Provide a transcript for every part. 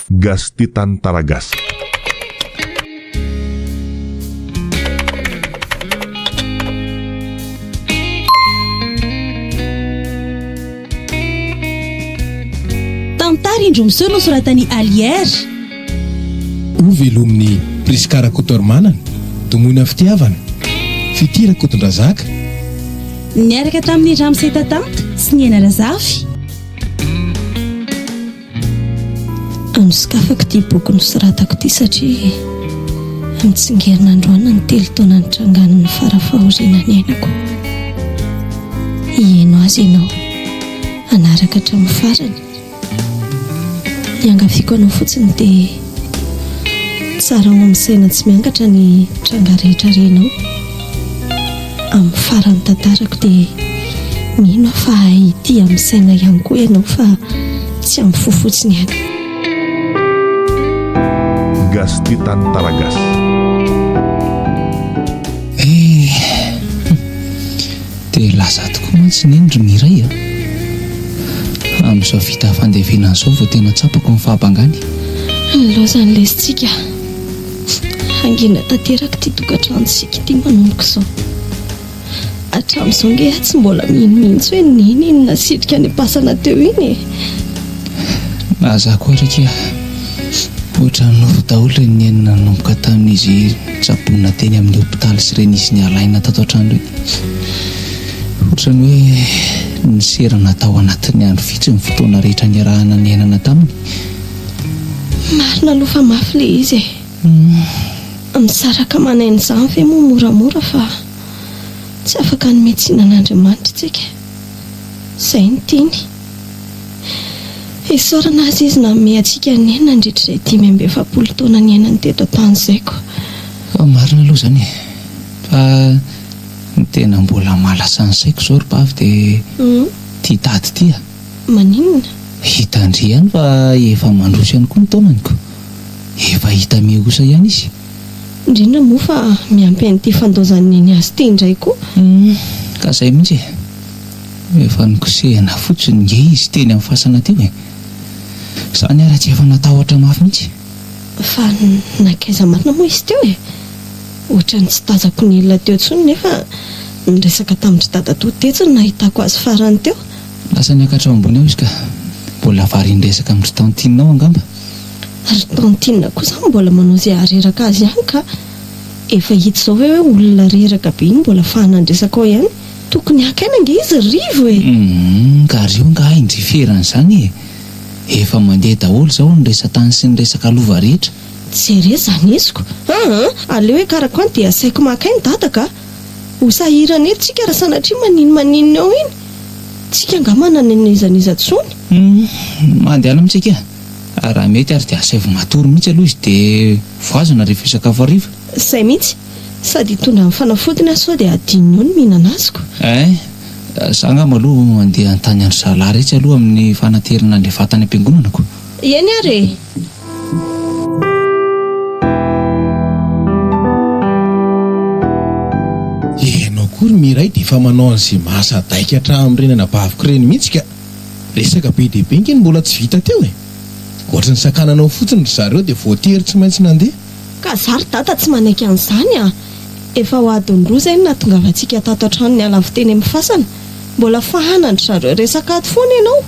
Gasti Tantaragas. Tantara indromiseho nosoratany Alière. Ovelomin'ny Priskara Kotormanana, Domona fitiavana, Fitira Kotondrazaka. Niaraka tamin'ny Ramsey Tatanta sy ny Ena Razafy. Anosokafako ity boky nosoratako ity satria mitsingerina androana ny 3 taona nitrangan'ny farafahoriana ny ainako. Ieno azy ianao anaraka hatramin'ny farany. Niangaviako anao fotsiny dia tsara ho amin'ny saina tsy miangatra ny tranga rehetra renao. Amin'ny farany tantarako dia mino fa ity amin'ny saina ihany koa ianao fa tsy amin'ny fo fotsiny ihany. Gasti Tantaragas. Dia lasa tokoa mantsy ny endry miray amin'izao vita fandevenana izao vao tena tsapako ny fahabangany. Lozany lesitsika hangina tanteraka ity tokantranontsika ity manomboka izao. Hatramin'izao nge tsy mbola mihitsy hoe ninona sitrika ny pasana teo iny. Aza koa raika ohatra nofo daholo ny enina nanomboka tamin'izy tsaboina teny amin'ny hopitaly sy renisy ny alaina tato an-trano reny. Ohatra ny hoe ny serana tao anatin'ny andro vitsy ny fotoana rehetra niarahana ny ainana taminy. Marina aloha fa mafy le izy misaraka manaina izany ve moa moramora fa tsy afaka nometsinan'Andriamanitra tsika. Izay ny tiany. Isaorana azy izy nanome antsika ny enina nandritra izay 570 taona ny ainany teto tany izay ko. Marina aloha izany fa ny tena mbola malasa ny saiko izao ry bavy dia tia tady ity Maninona? hitandry ihany fa efa mandroso ihany koa ny taonany ko. Efa hita mihosa ihany izy. Indrindra moa fa miampy an'ity fandozany ny azy ity indray koa. Ka izay mihitsy efa nikosehana fotsiny nge izy teny amin'ny fasana teo izany ary tsy efa natahotra mafy mihitsy. Fa nakaiza marina moa izy teo ohatra ny tsy tazako ny olona teo tsony nefa niresaka tamin'ny dadatoa tetsy no nahitako azy farany teo. Lasa niakatra ao ambony ao izy ka mbola varian-dresaka amin'ny tantinao angamba. Ary tantina kosa mbola manao izay areraka azy ihany ka efa hita izao hoe olona reraka be iny mbola fahanandresaka ao ihany. Tokony hakaina nge izy rivo ka rio nga indriferana izany efa mandeha daholo izao ny resa-tany sy ny resaka lova rehetra. Jere zany iziko aleo hoe karakoany dia asaiko makainy dadaka ho sahirana eto tsika raha sanatria maninona ao iny tsika nga manana n'izaniza tsony. Mandehala amintsika raha mety ary dia asaivo matory mihitsy aloha izy dia voazana rehefa isakafo hariva. Izay mihitsy sady hitondra amin'ny fanafodiny azy sao dia adininy eo ny mihinana azy ko. Za angamba aloha mandeha an-tany andro zalahy rehetra aloha amin'ny fanaterana an'ilay vatany am-piangonana ko. Eny ary Ianao kory miray dia efa manao an'izay mahasadaika hatramin'ny renana baviko reny mihitsy ka resaka be dia be ngeny mbola tsy vita teo ohatra ny sakananao fotsiny ry zareo dia voatery tsy maintsy nandeha. ka zary data tsy manaiky an'izany efa ho adiny roa izay nahatongavantsika tato an-trano ny alaviteny amin'ny fasana mbola fahanandry zareo resaka ato foana ianao.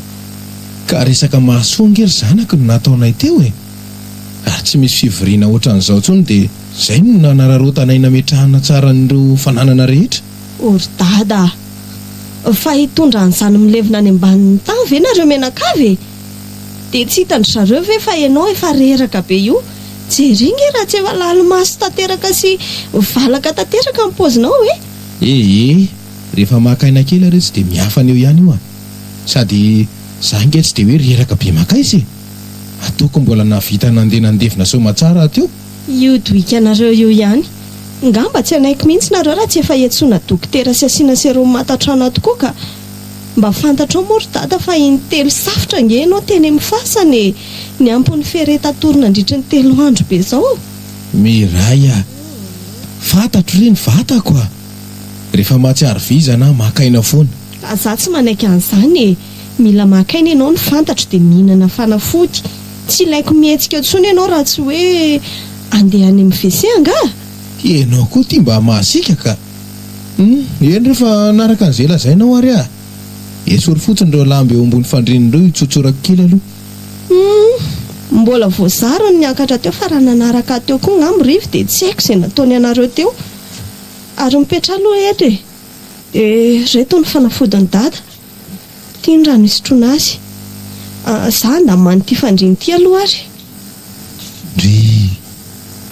Ka resaka mahasoangery zanako no nataonay teo ary tsy misy fivoriana ohatran'izao tsony dia izay no nanararotanaina metrahana tsara n'ireo fananana rehetra. Ory dada fa hitondra an'izany milevina any ambanin'ny tany ve nareo menakavy dia tsy hitandry zareo ve fa ianao efa reraka be io. Jeringe raha tsy efa lalomaso tanteraka sy valaka tanteraka amin'ny paozinao rehefa makaina kely aretsy dia miafana eo ihany io sady za nge tsy dia hoe reraka be makaisy ataoko mbola navita nandeha nandevina somatsara ateo. Io doikanareo io ihany ngamba tsy anaiko mihitsy nareo raha tsy efa etsona dokotera sy asiana seromy matatrana tokoa ka mba fantatra moa ry dada fa intelo safotra nge ianao teny amin'ny fasany ny ampony feretatorina andritra ny 3 andro be zao. Miray fantatro reny vatako rehefa mahatsiaro vizana makaina foana. Za tsy manaiky an'izany mila makaina ianao ny fantatra dia mihinana fanafody. Tsy ilaiko mihetsika intsony ianao raha tsy hoe andeha any amin'ny WC anga. Ianao koa tia mba mahasika ka. Eny rehefa naraka an'izay lazainao ary ah. Esory fotsiny ireo lamba eo ambony fandrinireo itsotsorako kely aloha. Mbola voazaro ny niakatra teo fa raha nanaraka teo koa ngam rivo dia tsy haiko izay nataony anareo teo. Ary mipetra aloha eto reto ny fanafodiny dada. Tia ny rano isotroana azy. Za nda manoty fandriny ity aloha ary. Ry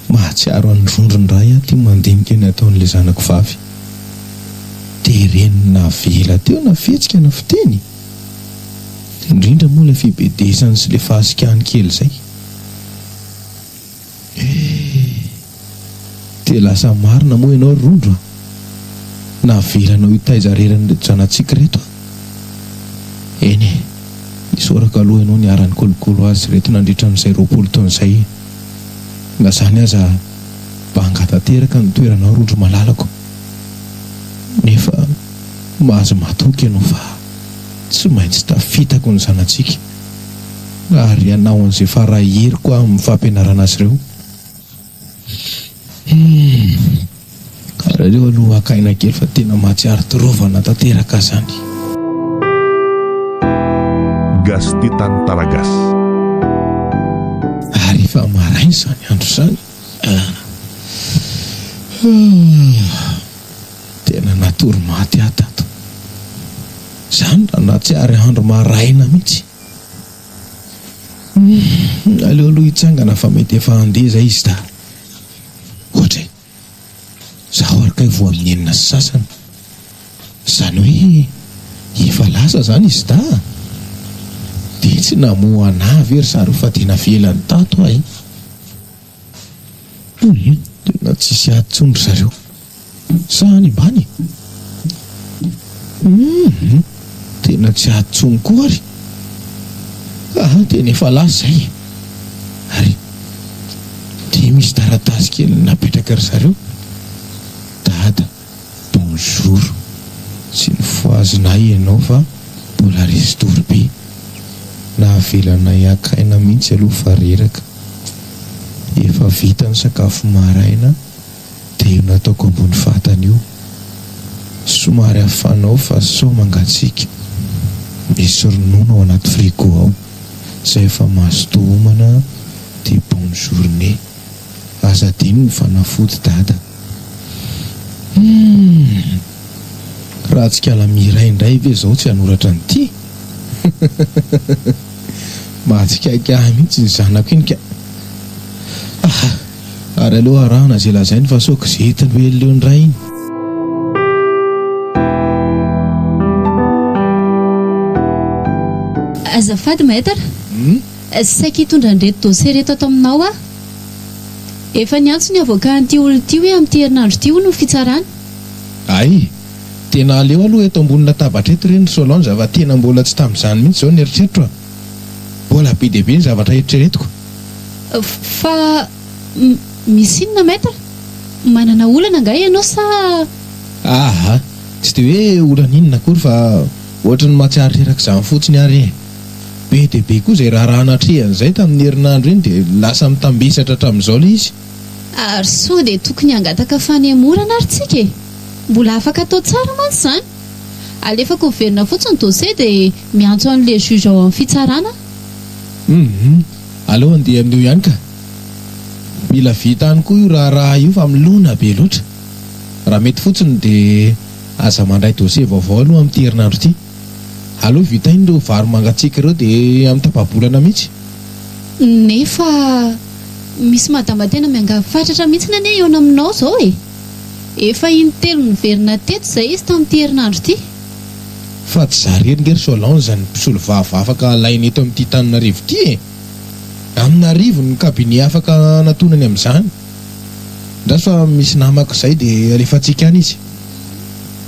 mahatsiaro an'ny rondrony ray aho tia mandinika ny ataon'ilay zanako vavy. Dia reny navela teo na fihetsika na fiteny. Indrindra moa ilay fibedesany sy ilay fahasikahany kely izay. Dia lasa marina moa ianao rondro a. Navelanao hitaizareran'ilay janatsika reto. Eny isoraka aloha ianao ny aran'ny kolokolo azy reto nandritra n'izay 20 taona izay. Na zany aza banga tanteraka ny toeranao rondro malalako. Nefa mahazo matoky ianao fa tsy maintsy tafitako ny zanatsika ary ianao an'izay faraheriko amin'ny fampianarana azy ireo. Karareo aloha akaina kely fa tena mahatsiaro torovana tanteraka zany. Gasti Tantaragas. Ary efa maraina izany andro izany. Tena natory maty aho tato. Izany raha natsiary andro maraina mihitsy. Aleo aloha hitsangana fa mety efa handeza izy da. Ohatra zaho araka voa amin'ny enina sy sasany. Izany hoe efa lasa izany izy da. Dia tsy namoa anahy very sary fa tena velany tato ahy. Tena tsisy atsondro zareo. Sany mbany. Tena tsy atsony koa ary. Tena efa lasa izay. Ary dia misy taratasy kely napetraka ry zareo. Dada, bonjour. Tsy nifoazinay ianao fa mbola restory be. Nahavelanay akaina mihitsy aloha fa reraka. Efa vita ny sakafo maraina dia io nataoko ambony vatana io. Somary hafanao fa sao mangatsiaka. Misy ronono ao anaty frigo ao. Izay efa mahazo homana dia bonne journée. Aza dino ny fanafody dada. Raha tsy kala miray indray ve izao tsy hanoratra an'ity. Mahatsikaiky ahy mihitsy ny zanako iny ka. Ary aloha arahana izay lazainy fa saoko izay hitany hoe leony ray iny. Azafady maître. Saika hitondra an'ireto dossier reto ato aminao a. Efa niantso ny avokan'ity olona ity hoe amin'ity herinandro ity hono ny fitsarana. Ay, tena aleo aloha eto ambony latabatra eto ireny Solange fa tena mbola tsy tamin'izany mihitsy izao ny eritreritro a. Mbola be dia be ny zavatra eritreretiko. Fa misy inona maître? Manana olana nga ianao sa? Tsy dia hoe olana inona akory fa ohatra ny mahatsiaro reraka izany fotsiny ary. Be dia be koa izay raharaha natrehany tamin'ny herinandro iny dia lasa mitambesatra hatramin'izao ilay izy. Ary sao dia tokony hangataka fanemorana ary tsika e. Mbola afaka atao tsara mantsy izany. Alefako miverina fotsiny dossier dia miantso an'ilay juge ao amin'ny fitsarana. Aleo andeha amin'io ihany ka. Mila vita any koa io raharaha io fa milona be loatra. Raha mety fotsiny dia aza mandray dossier vaovao aloha amin'ity herinandro ity. Aleo vita iny ireo vary mangatsiaka ireo dia amin'ny tapa-bolana mihitsy. Nefa misy madama tena miangafatratra mihitsy ane eo aminao izao e. Efa intelo niverina teto izay izy tamin'ity herinandro ity. Fa tsy zarengery Solange izany mpisolo vava afaka alainy eto amin'ity Tananarivo ity e. Amin'Arivo ny kabinet afaka natonany amin'izany. Ndraso fa misy namako izay dia alefantsika any izy.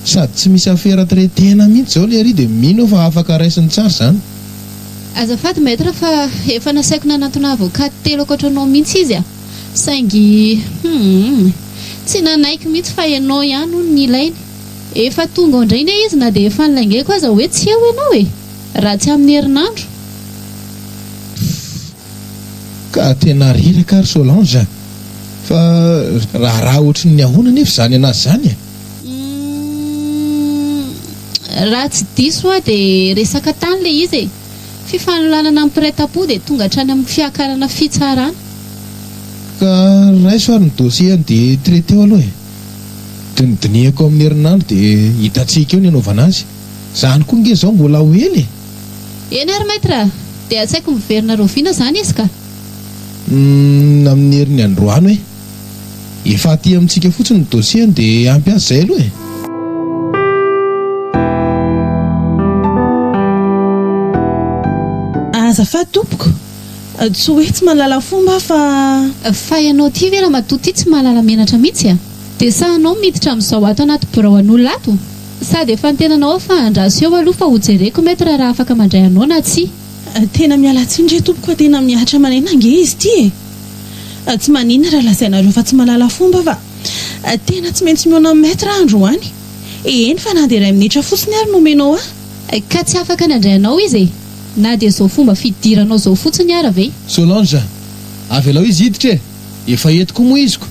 Sady tsy misy afera tretena mihitsy izao ilay ary dia mino fa afaka raisiny tsara izany. Azafady maître fa efa nasaiko nanantona avokaty telo ankoatranao mihitsy izy a. Saingy tsy nanaiky mihitsy fa ianao ihany hono ny ilainy. Efa tonga indray ilay izy na dia efa nilaingeko aza hoe tsy eo ianao e. raha tsy amin'ny herinandro. Ka tena reraka ary Solange fa raha ohatry ny ahoana nefa zany anazy zany Raha tsy diso dia resaka tany le izy fifanolanana amin'ny mpiray-tampo dia tonga hatrany amin'ny fiakarana fitsarana. ka raiso ary ny dosiany dia traité aloha dinidinihako amin'ny herinandro dia hitantsika eo ny anaovana azy zany koa nge zao mbola ho ely Eny ary maître dia atsaiko miverina roviana zany izy ka. Amin'ny herin'ny androano efa aty amintsika fotsiny ny dosiany dia ampy azy zay aloha azafady tompoko tsy hoe tsy mahalala fomba fa ianao ty vera matoa ty tsy mahalala menatra mihitsy dia sa anao miditra amin'izao ato anaty biraon'olona ato sady efa nitenanao fa andraso eo aloha fa hojereko maître raha afaka mandray anao na tsy. Tena miala tsindry tompoko tena miahatra manena nge izy ty tsy maninona raha lazainareo fa tsy mahalala fomba fa tena tsy maintsy miona amin'ny maître androany eny fa na dia iray minitra fotsiny ary nomenao ka tsy afaka nandray anao izy na dia zao fomba fidiranao zao fotsiny ary ve. Solange avy alao izy hiditra efa entiko moa iziko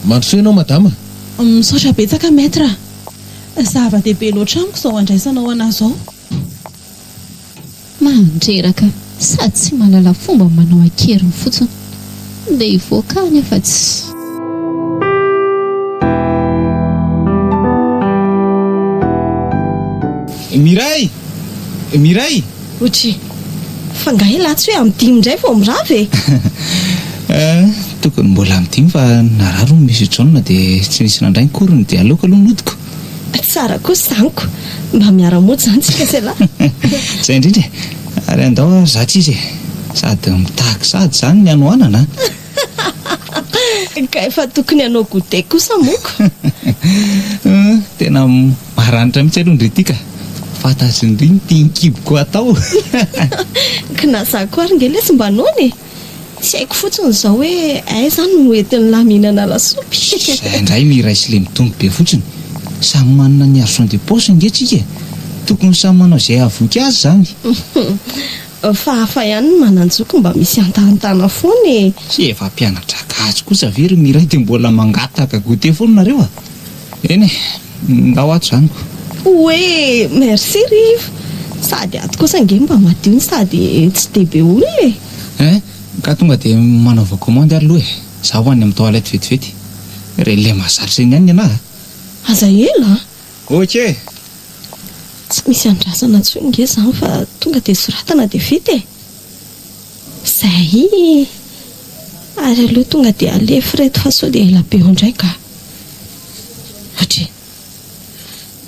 mandroso ianao madama misaotra betsaka maître zava-dehibe loatra amiko izao andraisanao anazy zao mandreraka sady tsy mahalala fomba manao akeriny fotsiny dia hivoaka nefa tsy. Miray otry fa nga ela tsy hoe amin'ny dimy indray vao mirava tokony mbola amin'ny dimy fa nararo ny misy jaune dia tsy nisy nandray ny korony dia aleoko aloha nodiko tsara kosa zaniko mba miara-mody zany tsika zalahy zay indrindra ary andao zatsy izy sady mitahaka sady zany ny anoanana ka efa tokony hanao goûter kosa moko tena maranitra mihitsy aloha ndretika fatazy ndriny tiankiboko atao kinazako ary ngele sy mba nony tsy haiko fotsiny izao hoe ay zany no entin'ny laminana lasopy zay indray miray sy le mitombo be fotsiny samy manana ny argent de poche ngetrika tokony samy manao izay avoky azy zany fa hafa ihany ny mananjoko mba misy antanintana foany sy efa mpianatra gasy kosa very miray dia mbola mangataka goûter foana nareo eny ngao ato zaniko hoe merci rivo sady ato kosa nge mba madio ny sady tsy dehibe olona ka tonga dia manaova commande ary loha zaho ho any amin'ny toalette vetivety re le mahazatra eny ihany ianahy aza ela ok tsy misy andrasana tsy nge zany fa tonga dia soratana dia vita zay ary aloha tonga dia alefa reto fa sao dia ela be eo indray ka otry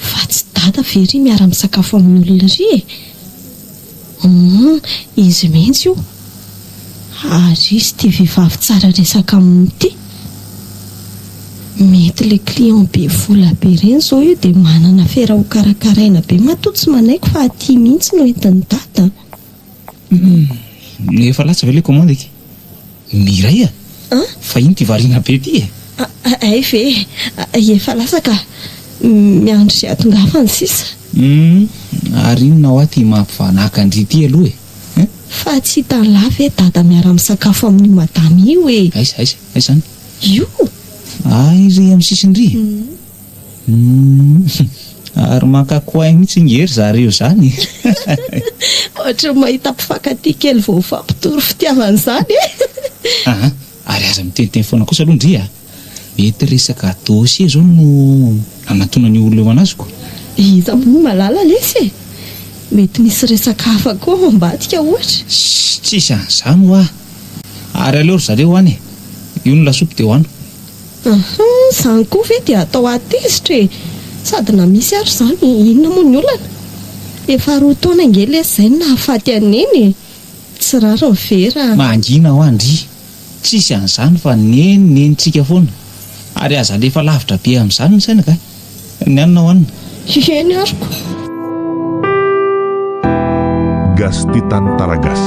fa tsy dada very miara misakafo amin'ny olona ry izy mihitsy io ary izy tia vehivavy tsara resaka amin'ity mety le client be vola be reny zao io dia manana fera ho karakaraina be matoa tsy manaiko fa aty mihitsy no entin'ny dada efa latsa ve le commande eky miray fa iny ty variana be ty ay ve efa lasaka miandry zay atonga hafa ny sisa ary ino nao aty mampivanaka andry ty aloha fa tsy hitany lava dada miara misakafo amin'io madama io aiza zany io ry amin'ny sisindry ary makakoahy mihitsy ngery zareo zany ohatra mahita mpifankatia kely vao fampitoro fitiavana zany ary aza miteniteny foana kosa aloha ndry mety resaka dossier zao no anatona ny olona eo anaziko iza moa malala lesy mety misy resaka hafa koa ambadika ohatra tsisy an'izany ho ary aleoro zareo any io no lasopy dia hoano zany koa ve dia atao atezitra sady na misy ary zany inona moa ny olana efa roa taona ngely zay no nahafaty aneny tsy rara ny vera mangina ho andry tsisy an'izany fa nenentsika foana ary aza alefa lavitra be amin'izany ny saina ka ny anina ho anina eny ariko Gasti Tantaragas.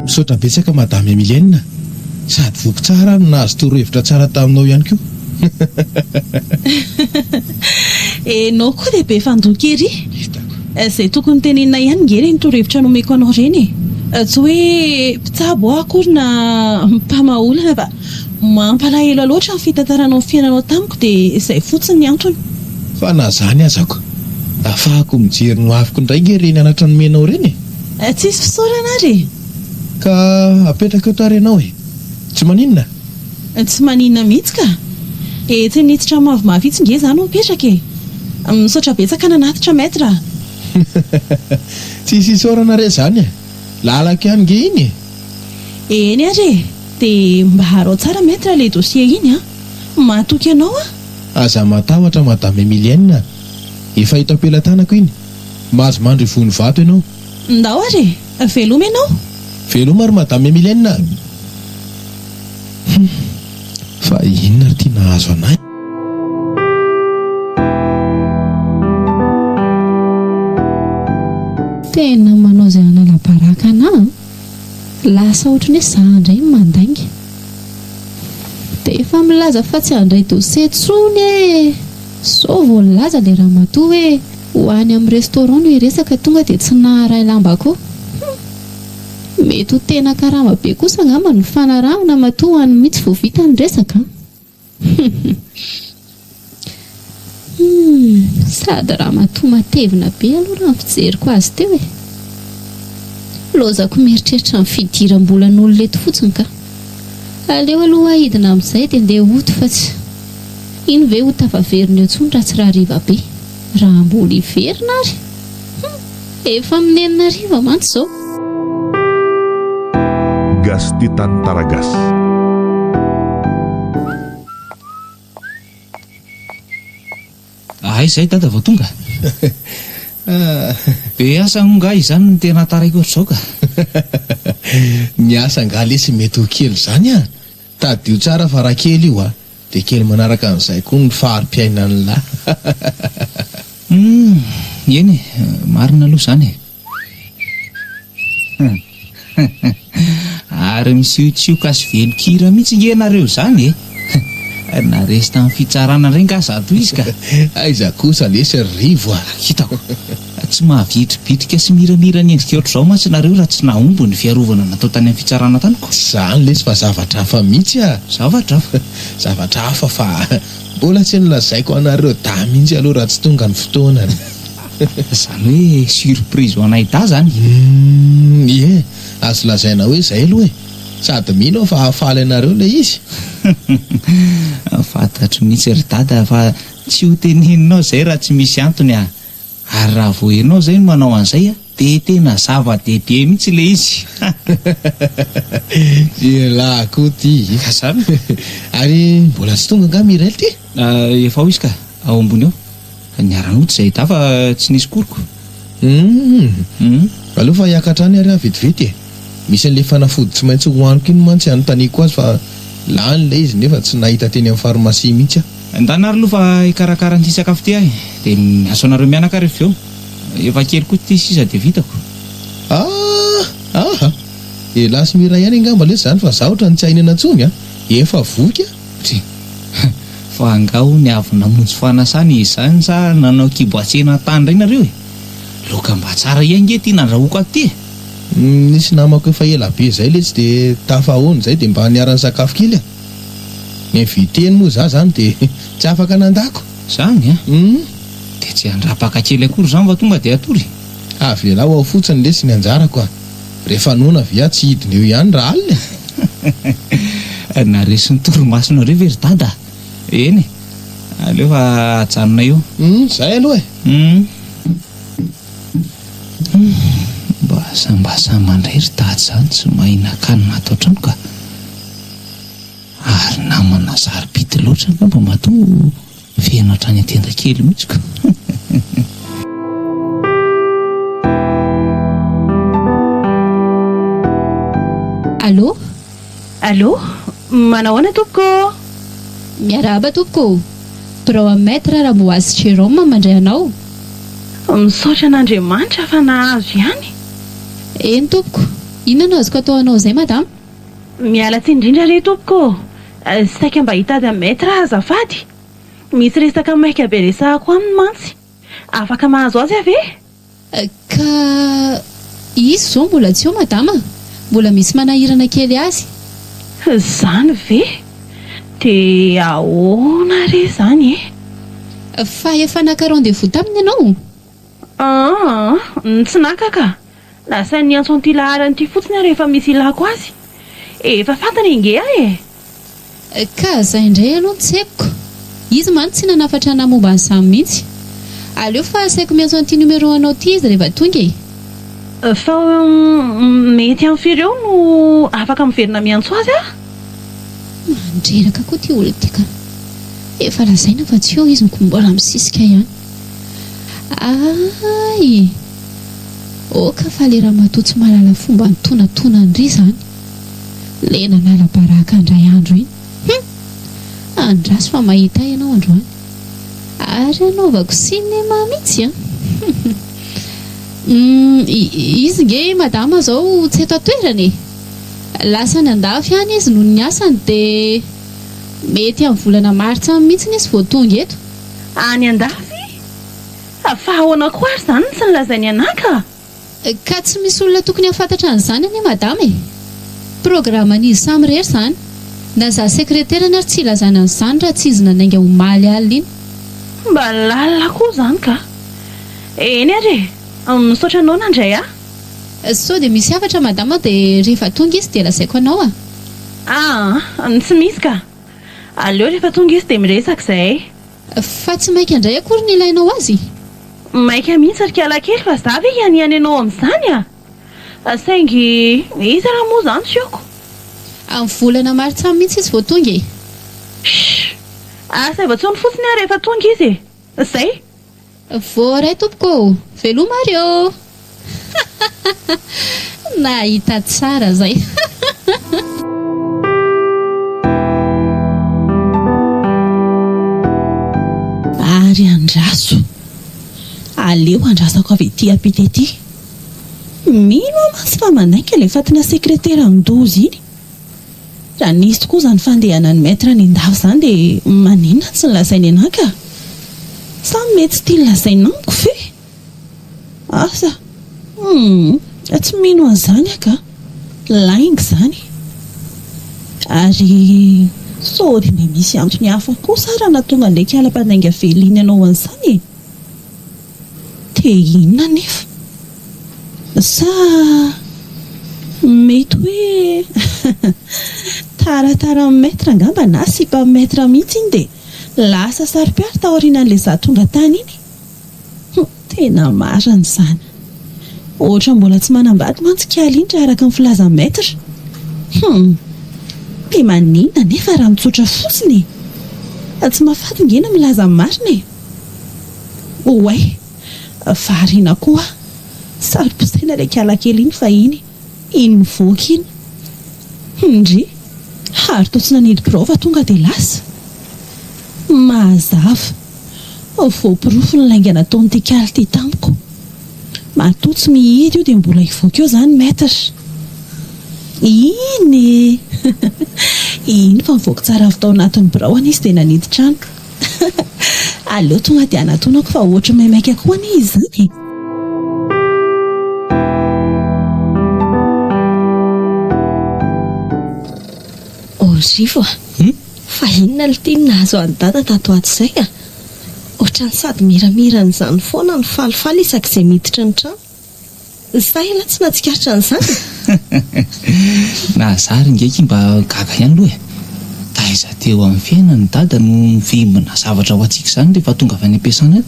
misaotra betsaka madame Emilienne sady voky tsara no nahazo torohevitra tsara taminao ihany koa enao koa dia be fandoky ery izay tokony tenenina ihany nge reny torohevitra nomeko anao reny tsy hoe mpitsabo akory na mpamaolana fa mampalahelo loatra ny fitantaranao ny fiainanao tamiko dia izay fotsiny ny antony. fa na zany azako afahako mijery no aviko indray nge reny anatra nomenao reny tsisy fisaorana ary ka apetraka eto arenao tsy maninona tsy maninona mihitsy ka tsy niditra mavomavitsy nge zany mipetraka misaotra betsaka nanatitra maître tsisy isaorana re zany lalaka ihany nge iny eny ary dia mba harao tsara maître ilay dossier iny mahatoky ianao aza matahotra madame Emilienne efa hita am-pelantanako iny mahazo mandry vony vato ianao ndao ary veloma ianao veloma ary madame Emilienne fa inona ry tia nahazo anay tena manao izay anala-baraka anahy lasa ohatrany hoe za indray mandainga dia efa milaza fa tsy handray dossier tsony sao vao nilaza ilay raha matoa hoe ho any amin'ny restaurant no iresaka tonga dia tsy naharay lamba koa mety ho tena karama be kosa angamba ny fanarahana matoa ho any mihitsy vao vita ny resaka sady raha matoa matevina be aloha raha ny fijeriko azy teo lozako mieritreritra ny fidiram-bolan'olona fotsiny ka aleo aloha ahidina amin'izay dia ndeha hoto fa tsy iny ve ho tafaverina eo tsony raha tsy raha riva be raha mbola hiverina ary efa minenina riva mantsy izao Gasty Tantaragas. Izay dada vao tonga be asa nga izany no tena taraiko ohatr'izao ka ny asa nga lesy mety ho kely zany tadio tsara fa raha kely io dia kely manaraka an'izay koa ny fahari-piainany lahy eny marina aloha zany ary misioitsioka sy velokira mihitsy ngenareo zany naresy tamin'ny fitsarana reny ka zato izy ka aiza kosa lesy rivo hitako tsy mahavitribitrika sy miramira ny endrika ohatr'izao mantsy nareo raha tsy nahombo ny fiarovana natao tany amin'ny fitsarana taniko zany lesy fa zavatra hafa mihitsy zavatra hafa fa mbola tsy nilazaiko anareo da mihitsy aloha raha tsy tonga ny fotoanany zany hoe surprise ho anay da zany azo lazaina hoe zay aloha sady mino fa hahafaly anareo le izy fantatro mihitsy ry dada fa tsy ho teneninao zay raha tsy misy antony ary raha vo enao zay manao an'izay dia tena zava-dehibe mihitsy le izy lahy koa ty zany ary mbola tsy tonga nga miraily ty efa ho izy ka ao ambony ao niaran'oty zay da fa tsy nisy koriko aloha fa hiakatrany ary vetivety misy an'le fanafody tsy maintsy hohaniko iny mantsy anontaniako azy fa lany le izy nefa tsy nahita teny amin'ny farmasia mihitsy ndanary aloha fa hikarakara n'ity sakafo ty ahy dia aso anareo mianaka rehefa eo efa kely koa ty sisa dia vitako lasy miray ihany angamba lesy zany fa za oatra ny tsy hainana antsony efa voky fa angao ny avy namonjy fanasana izany sa nanao kiboatsena tany ray nareo loka mba tsara iange ty nandrahoako aty nisy namako efa ela be zay lesy dia tafahoany zay dia mba niarany sakafo kely ny viteny moa za zany dia tsy afaka nandako zany dia tsy andrapaka kely akory zany va tonga dia atory avelao ao fotsiny lesy ny anjarako rehefa nona via tsy hidiny eo ihany raha alina naresy ny toromasona reo very dada eny aleo fa ajanona eo zay aloha mbasa mandray ry tady zany tsy mahina-kanina atao trano ka ary namana zarobity loatra ngamba matoa fehina trany atenda kely mihitsy ka Allô manao ahoana tompoko miarahaba tompoko birao amin'ny maître Ramboise Jérôme mandray anao misaotra an'Andriamanitra fa nahazo ihany eny tompoko inona no azoko atao anao izay madama miala tsiny indrindra re tompoko saika mba hitady amin'ny maître azafady misy resaka maika be resahako aminy mantsy afaka mahazo azy ave Ka izy zao mbola tsy eo madama, mbola misy manahirana kely azy. Zany ve? Dia ahoana re zany Fa efa naka rendez-vous taminy ianao? Tsy naka ka. Nasainy antso an'ity laharanyity fotsiny aho rehefa misy ilako azy. Efa fantany inge aho Ka zay indray aloha tsy haiko. Izy man tsy nanafatra anahy momba an'izany mihitsy. Aleo fa asaiko miantso an'ity numéro anao ity izy rehefa tonga e. Fa mety amin'ny fireo no afaka miverina miantso azy Mandreraka koa ty olona ty ka. Efa lazaina fa tsy eo izy no mbola misisika ihany. Ay, ka fa le raha matoa tsy mahalala fomba nitonantonany ry zany. Le nalala baraka andray andro iny. Andraso fa mahita ianao androany. Ary anaovako sinema mihitsy Izy nge madama zao tsy eto atoerany. Lasa ny andafy ihany izy noho ny asany dia mety amin'ny volana martsa mihitsy izy vao tonga eto. Any andafy? Fa ahoana koa ary zany tsy nilazainy anaka? Ka tsy misy olona tokony hafantatra an'izany anie madama e. Programan'izy samy rery zany. Na za sekreterany ary tsy ilazana an'izany raha tsy izy nanainga omaly alina iny. Mba lalina koa zany ka. Eny ary misaotra anao nandray Sao dia misy hafatra madama dia rehefa tonga izy dia lazaiko anao tsy misy ka. Aleo rehefa tonga izy dia miresaka izay. Fa tsy maika indray akory ny ilainao azy. Maika mihitsy ary kiala kely fa za ve ihany ianao amin'izany saingy izy raha moa zany sioko. Amin'ny volana martsa mihitsy izy vao tonga e. Asa efa-tsony fotsiny rehefa tonga izy zay. Voaray tompoko, veloma reo. Nahita tsara zay. Ary andraso. Aleo andrasako avy ety ampita ety. Mino masy fa manaiky ilay fatina sekretera amin'dozy iny. Raha nisy tokoa izany fandehanan'ny maître ny andafy izany dia maninona tsy nilazainy anaka? Sa mety tsy tia nilazaina amiko ve? Asa tsy mino an'izany aka. Lainga izany. Ary sao dia mba misy antony hafa kosa raha nahatonga an'ilay kialam-pandainga veliny ianao an'izany Dia inona nefa? Sa mety hoe taratara amin'ny maître angamba na sipa amin'ny maître mihitsy iny dia lasa sarom-piary taorian'ilay za tonga tany iny. Tena marina izany. Ohatra mbola tsy manambady mantsy kialindra araka ny filazan'ny maître. Dia maninona nefa raha mitsotra fotsiny? Tsy mahafaty ngena milaza ny marina e. Oay, variana koa. Sarom-pisaina ilay kiala kely iny fa iny mivoaka iny. Ndry, ary toa tsy nanidy prova tonga dia lasa. Mazava. Voapirofo ny lainga nataon'ity kiala ity tamiko. Matoa tsy mihidy io dia mbola hivoaka eo izany maître. Iny iny fa mivoaka tsara avy tao anatin'ny biraony izy dia nanidy trano. Aleo tonga dia anatonako fa ohatra maimaika koa ny izy zany. Rivo fa inona ny tiany nahazo any dada tato ato izay ohatrany sady miramirana izany foana ny falifaly isak'izay miditra ny trano. Sa ela tsy nahatsikaritra an'izany? Nahazary ngeky mba gaga ihany aloha taiza teo amin'ny fiainany dada no mivimbina zavatra ho antsika izany rehefa tonga avy any am-piasana.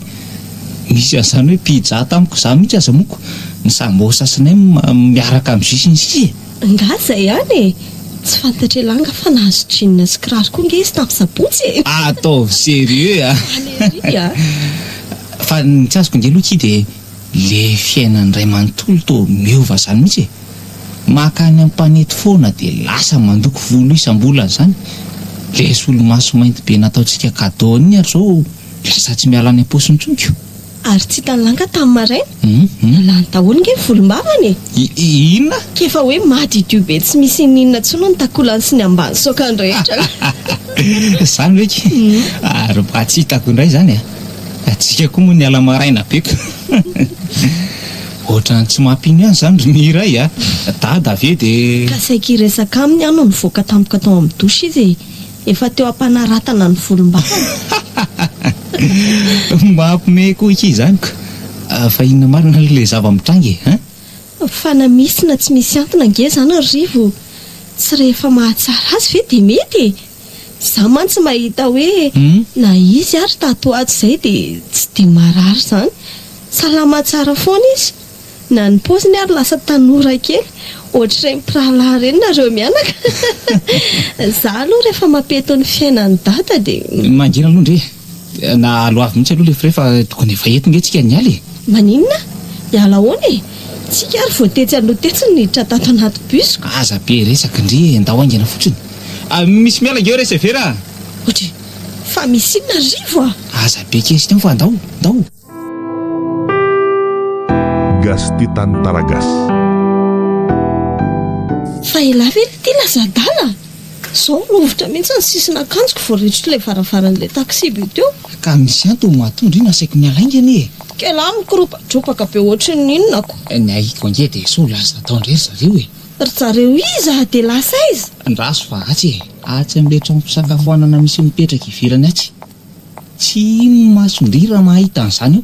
Misy an'izany hoe pizza tamiko izany mihitsy aza moko ny sambo sasinay miaraka amin'ny sisiny sisy Nga izay ihany e. Tsy fantatra langa fa nahazo jeans sy kiraro koa nge izy tamin'ny sabotsy e. Atao sérieux Fa ny tsy azoko nge aloha dia le fiainany ray manontolo to miova izany mihitsy makany amin'ny mpanety foana dia lasa mandoko volo isam-bolana izany. Le solomaso mainty be nataontsika cadeau iny ary zao lasa tsy miala any am-paosiny tsonko. Ary tsy hitany langa tamin'ny maraina. Lany daholo nge volombavany e. Inona? Kefa hoe madidio be tsy misy ninona tsony ny takolany sy ny ambany saokany rehetra. Izany reky ary mba tsy hitako indray izany atsika koa moa ny ala maraina beko. ohatrany tsy mampino ihany izany ry miray a dada ave dia ka saika iresaka aminy ano nivoaka tampoka tao amin'ny dosy izy efa teo ampanaratana ny volom-bavany. mampime koa iki izany ka fa inona marina ilay zava-mitrangy fa na misy na tsy misy antona nge zany ry Rivo, tsy rehefa mahatsara azy ve dia mety za mantsy mahita hoe na izy ary tato ato izay dia tsy dia marary izany, salama tsara foana izy, na ny paoziny ary lasa tanora kely ohatr'ireny mpirahalahy ireny nareo mianaka. Za aloha rehefa mampeto ny fiainany dada dia mangina aloha ndre na aloavy mihitsy aloha le rehefa tokony efa eto nge tsika nialy maninona iala ahoana tsika ary voatetsy aloha tetsy niditra tato anaty busiko. aza be resaka ndre andao aingana fotsiny misy miala ngeo resa vera ohatra fa misy inona Rivo aza be kesy teo fa andao Gas di Tantaragas. fa elavely ty lazadala zao novotra mihitsy ny sisina akanjoko voaritra ilay varavaran'ilay taxi be teo ka misy antony mahatondra iny asaiko mialaingany kela mikropatropaka be ohatry ny inonako ny aiko ange dia so lasa ataondrery zareo ry zareo iza dia lasa izy ndraso fa atsy amin'ilay trano fisakafoanana misy mipetraka ivirany atsy tsy masondry raha mahita an'izany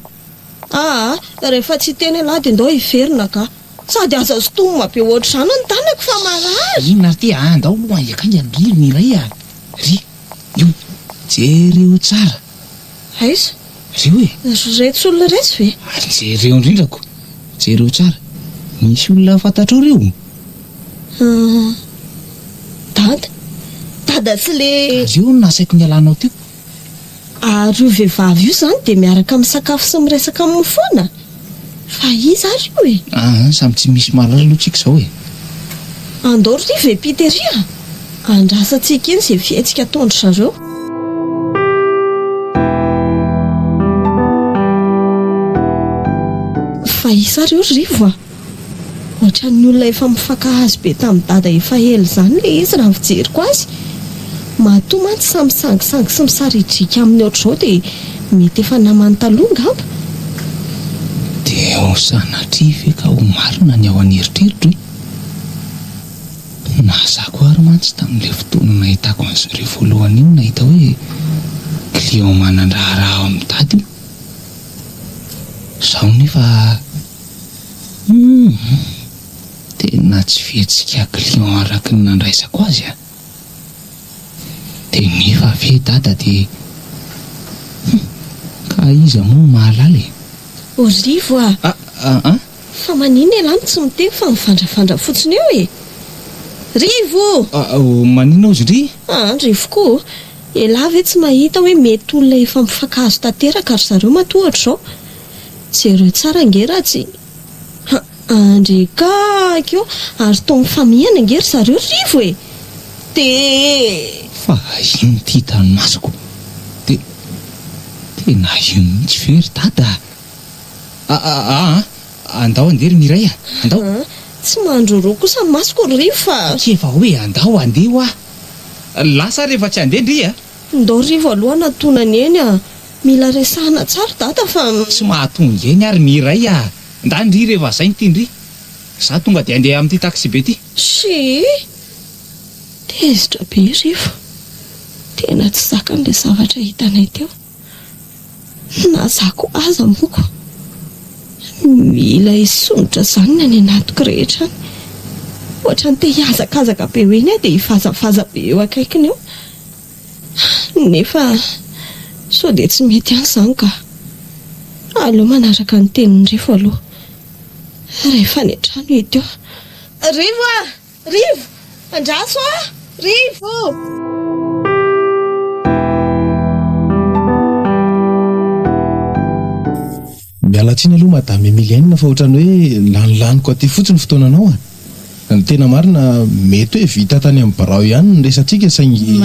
eo rehefa tsy teny lahy dia ndao hiverina ka sady aza zotomma be ohatr'izany ny tanako fa marary inona ty andao aloha iakanga ny ry miray ry io jereo tsara aiza reo retsy olona retsy ve jereo indrindrako jereo tsara misy olona fantatrao reo dada tsy le reo no nasaiko ny alanao teo ary io vehivavy io izany dia miaraka misakafo sy miresaka amin'ny foana fa iza ary io samy tsy misy malala aloha tsika izao andao ry ve piteria andrasantsika iny izay fiaitsika ataondry zareo fa isa reo Rivo ohatran'ny olona efa mifankahazo be tamin'ny dada efa ela izany le izy raha fijeriko azy mahatoa mantsy samy sangisangy sy misaridrika amin'ny ohatr'izao dia mety efa namany taloha ngamba dia ao sanatria ve ka ho marina ny ao an'eritreritra nazako ary mantsy tamin'ilay fotoana nahitako an'izareo voalohany iny nahita hoe client manandraharaha ao amin'ny dady io zaho nefa tena tsy fihetsika client araka ny nandraisako azy dia nefa ve dada dia ka iza moa mahalala Rivo fa maninona elany tsy miteny fa mivandravandra fotsiny eo Rivo maninona ozy ry Rivo koa ela ve tsy mahita hoe mety olona efa mifankahazo tanteraka ary zareo matohatra izao jereo tsara nge raha tsy andrekakeo ary toa mifamihana nge ry zareo Rivo dia fa ino ty hitany masoko dia tena ino mihitsy very dada andao andery miray andao tsy mandroroa kosa masoko Rivo fa tsy efa hoe andao andeha lasa rehefa tsy andeha ndry ndao Rivo aloha natonany eny mila resahana tsara dada fa tsy mahatonga eny ary miray nda ndry rehefa zay nyty ndry za tonga dia andeha amin'ity taxi be ty sy tezitra be Rivo tena tsy zakan'ilay zavatra hitanay teo nazako aza moko mila isonitra zany ny any anatiko rehetra ohatra ny te hiazakazaka be hoe iny dia hifazafaza be eo akaikiny eo nefa so dia tsy mety any izany ka aleo manaraka ny teniny Rivo aloha rehefa ny an-trano eto Rivo andraso Rivo mialatsiny aloha madame Emilienne fa ohatrany hoe lanolaniko aty fotsiny fotoananao ny tena marina mety hoe vita tany amin'ny barao ihany ny resantsika saingy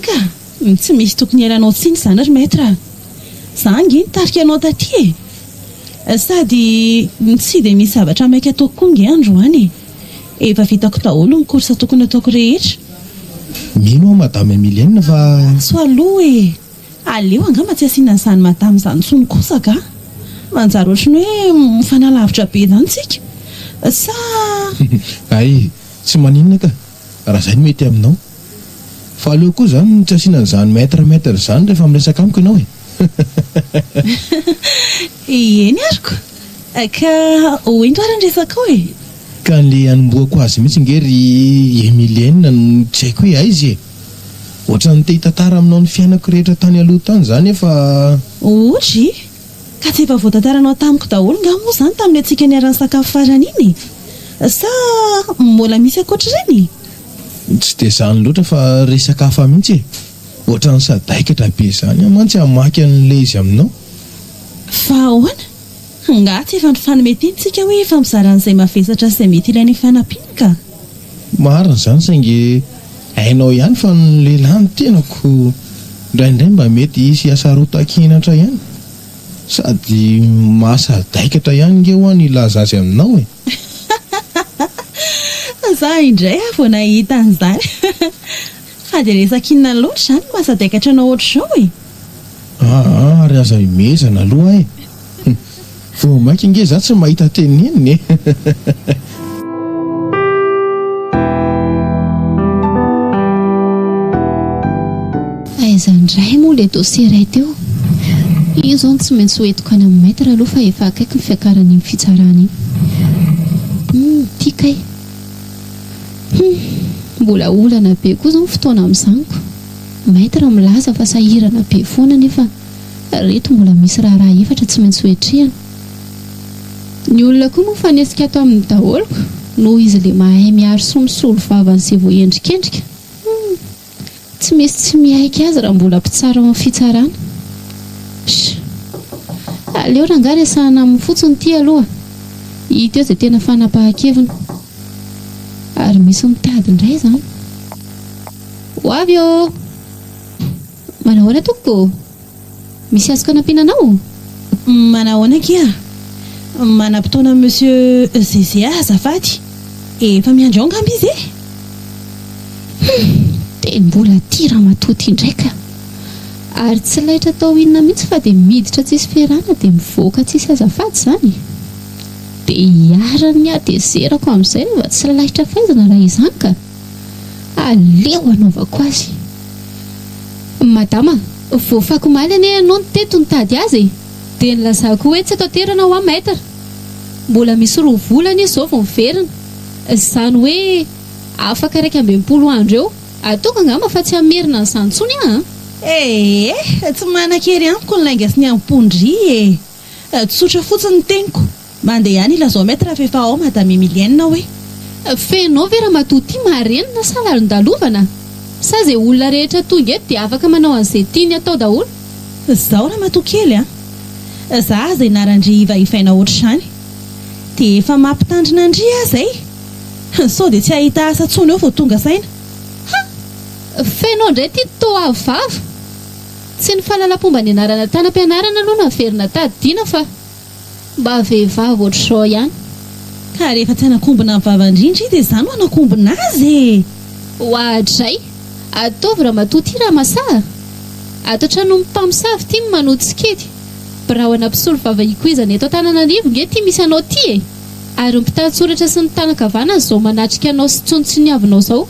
ka tsy misy tokony elanao tsiny izany ry maître za nge nitarika anao taty sady tsy dia misy zavatra maika ataoko koa nge androany efa vitako daholo ny korsa tokony ataoko rehetra mino madame Emilienne fa so aloha aleo angamba tsy asiana n'izany madame izany tsony kosa ka manjary ohatrany hoe mifanalavitra be zany tsika sa ay tsy maninona ka raha izay no mety aminao fa aleo koa izany no tsy asianan'izany maître izany rehefa miresaka amiko ianao eny ariko ka hoento ary ny resaka ao ka nle anomboako azy mihitsy ngery Emilienne no tsy haiko hoe aizy ohatrany te hitantara aminao ny fiainako rehetra tany aloha tany izany efa ohatry ka tsy efa voatantaranao tamiko daholo nga moa izany tamin'ny antsika niarany sakafo farany iny sa mbola misy akoatr'ireny tsy dia izany loatra fa resaka hafa mihitsy ohatrany sadaikatra be izany amantsy hamaky an'le izy aminao fa ahoana nga tsy efa nyfanometentsika hoe efa mizaran'izay mavesatra sy izay mety ilainy fanampiana ka marina izany saingy hainao ihany fa ny lehilahy ny tenako indraindray mba mety hisy asarotan-kenatra ihany sady mahasadaikatra ihany nge ho any ilaza azy aminao za indray vao nahita an'izany fa dia resakinona loatra izany mahasadaikatra anao ohatr'izao ary aza imezana aloha vao mainky nge za tsy mahita teneniny aizandray moa le dossier iray teo io zao tsy maintsy hoentiko any amin'ny maître aloha fa efa akaiky ny fiakarany ny fitsarana iny tiakay mbola olana be koa zao ny fotoana amin'izaniko maître milaza fa sahirana be foana nefa reto mbola misy raha efatra tsy maintsy hoetrehana ny olona koa moa fanesika ato amin'ny daholoko noho izy le mahay miaro somisolo vavany izay voaendrikendrika tsy misy tsy miaiky azy raha mbola mpitsara amin'ny fitsarana aleo rangaha resahana amin'ny fotsiny ty aloha hita eo izay tena fanapahan-kevina ary misy mitady indray izany ho avy eo manahoana toko misy azoko anampinanao manahoana kia manam-potoana monsieur Zezia azafady efa miandry ao angamba izy dia mbola tira matoty indraika ary tsy laitra tao inona mihitsy fa dia miditra tsisy ferana dia mivoaka tsisy azafady izany dia hiarany adezerako amin'izay rehefa tsy laitra faizana raha izany ka aleo anaovako azy madama voafako maly anie ianao ny teto nitady azy dia nilazako hoe tsy atao terana ho amin'ny maître mbola misy 2 volana izy izao vao miverina izany hoe afaka 12 andro eo ataoko angamba fa tsy hamerina n'izany intsony tsy manan-kery amiko ny lainga sy ny ampondry tsotra fotsiny ny teniko mandeha ihany ilazao maître rehefa efa ao madame Emilienne hoe fenao ve raha matoty marenina sa lalondalovana sa izay olona rehetra tonga eto dia afaka manao an'izay tiany atao daholo zaho raha matokely za izay narandry ivaifaina ohatr'izany dia efa mampitandrina andry azy sao dia tsy ahita asa tsony eo vao tonga saina fenao indray ty to avava tsy ny fahalalam-pomba ny anarana tanam-pianarana aloha na verina tadidiana fa mba vehivavy ohatr'izao ihany ka rehefa tsy hanakombona amin'ny vavandrindra dia izany ho hanakombona azy hoadray ataovy raha matoty raha masaha ato trano mpamosavy ty manontsikety birahona mpisolo vavaikoizana eto tananarivo nge ty misy anao ty ary mpitatsoratra sy ny tanakavana izao manatrika anao sy tsontsiniavinao izao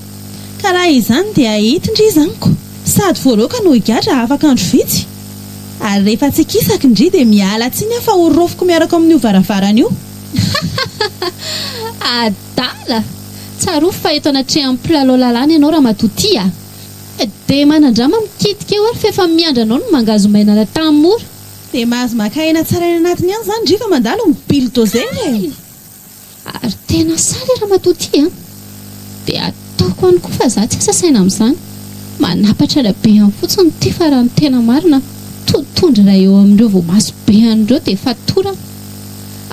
ka raha izany dia ahitindry izanyko sady voaroka no higadra afaka andro vitsy ary rehefa tsy kisaka indry dia miala tsiny fa horofoko miaraka amin'io varavarana io adala tsaroa fa eto anatrehan'ny mpilalao lalàna ianao raha matoty dia manandrama mikitika eo ary fa efa miandra anao no mangazo mainana tamin'ny mora dia mahazo makaina tsara eny anatiny ihany izany ndry fa mandalo mibily tozeny ary tena saly raha matoty dia ataoko any koa fa za tsy sasaina amin'izany manapatra raha be amin'ny fotsiny ty fa raha ny tena marina totondry raha eo amin'ireo vao maso be an'ireo dia efa tora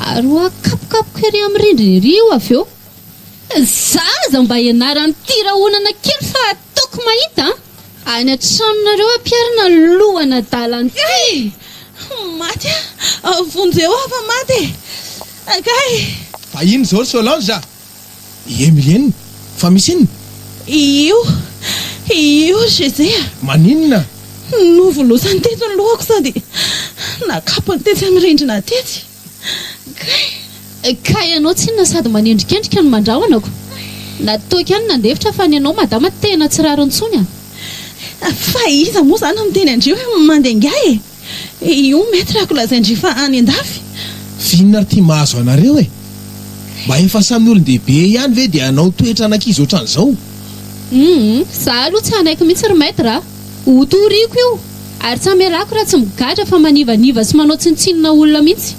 ary ho akapokapoka ery amin'ny rindrina ery io avy eo zaza mba ianarany tirahonana kely fa ataoko mahita any an-tranonareo ampiarina lohana dalany maty vonjeo afa maty akay fa ino zao Solange Emilienne fa misy inona io Zezia maninona novolosany teto ny lohako sady nakapony tetsy amin'ny rindrina tetsy. Ka ianao tsy inona sady manendrikendrika no mandrahonako. Natoaka ihany nandefitra fa ny ianao madama tena tsy raro intsony a. Fa iza moa zany miteny andreo hoe mandenga e. Io metrako lazaindry fa any andafy. Finona ry tia mahazo anareo e. Mba efa samy olon-dehibe ihany ve dia anao toetra anankizy ohatran'izao? Za aloha tsy hanaiky mihitsy ry maître a. Hotoriko io. Ary tsy hamelako raha tsy migadra fa manivaniva sy manao tsintsinona olona mihitsy.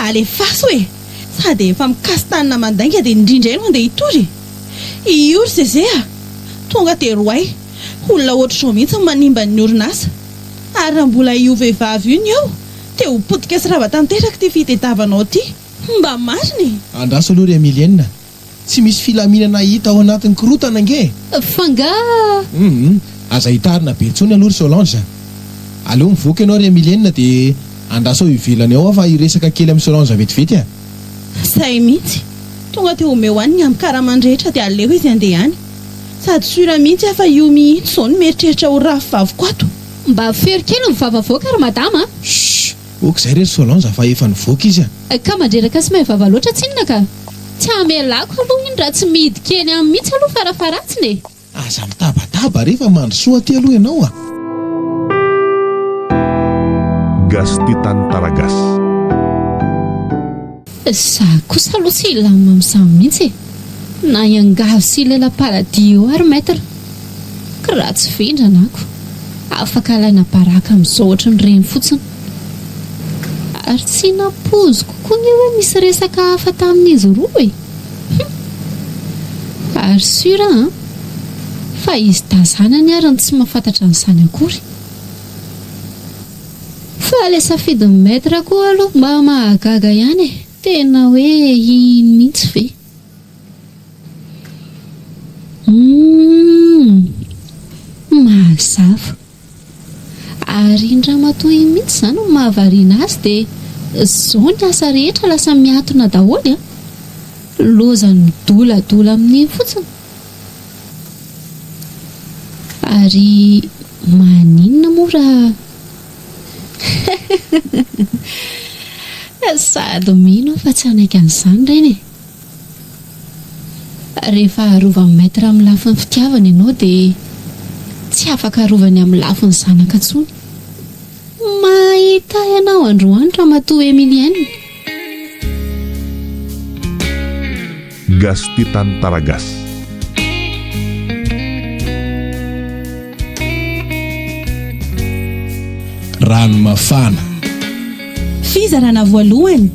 Alefaso e. Sady efa mikastanina mandainga dia indrindra eny mandeha hitory. Io ry zezea. Tonga dia roay. Olona ohatr'izao mihitsy manimba ny orinasa. Ary raha mbola io vehivavy io ny eo dia ho potika sy rava tanteraka ty fitadiavanao ty. Mba mariny. Andraso aloha ry Emilienne. Tsy misy filaminana hita ao anatin'ny korotana ange. Fanga. Aza hitarina be intsony aloha ry Solange. Aleo mivoaka ianao ry Emilienne dia andraso ao ivelany ao fa hiresaka kely amin'ny Solange vetivety a. Say mihitsy. Tonga dia omeo any ny amin'ny karamandrehetra dia aleo izy andeha any. Sady sura mihitsy afa io mihitsy izao no mieritreritra ho rafivaviko ato. Mba fery kely mivavavoaka ry madama. Ok izay rery Solange fa efa nivoaka izy a. Ka mandreraka sy mahivava loatra tsy inona ka. Tsy hamelako aloha iny raha tsy mihidy kely amin'ny mihitsy aloha farafaratsiny e. Aza mitabataba rehefa mandrosoa ty aloha ianao a. Gasty Tantaragasy. Za kosa aloha tsy ilamina amin'izany mihitsy e. Na iangavy sy lela-paladio ary maître. Ka raha tsy vindranako. Afaka alaina baraka amin'izao ohatran'ireny fotsiny. Ary tsy nampozy kokoa ny hoe misy resaka hafa tamin'izy roa e. Ary sura fa izy tazanany ary tsy mahafantatra an'izany akory. Fa ilay safidin'ny maître koa aloha mba mahagaga ihany e. Tena hoe iny mihitsy ve. Mazava. Ary indra matoa iny mihitsy izany no mahavariana azy dia izao ny asa rehetra lasa miatona daholo a. Lozany midoladola amin'iny fotsiny. Ary maninona moa raha sady mino fa tsy hanaiky an'izany ireny e. Rehefa arovan'ny maître amin'ny lafin'ny fitiavana ianao dia tsy afaka arovany amin'ny lafin'ny zanaka intsony. Mahita ianao androany raha matoa Emilienne. Gasty Tantaragasy. Rano mafana. Fizarana voalohany.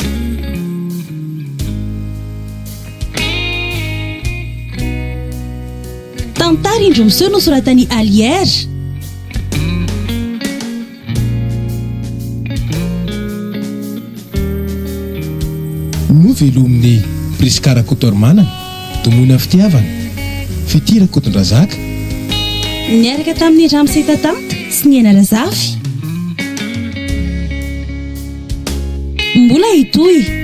Tantara indromiseho nosoratany Alière. No velomin'ny Priskara Kotormana, Domona fitiavana, Fitira Kotondrazaka. Niaraka tamin'ny Ramsey Tamta sy ny Anarazafy. Mbola hitohy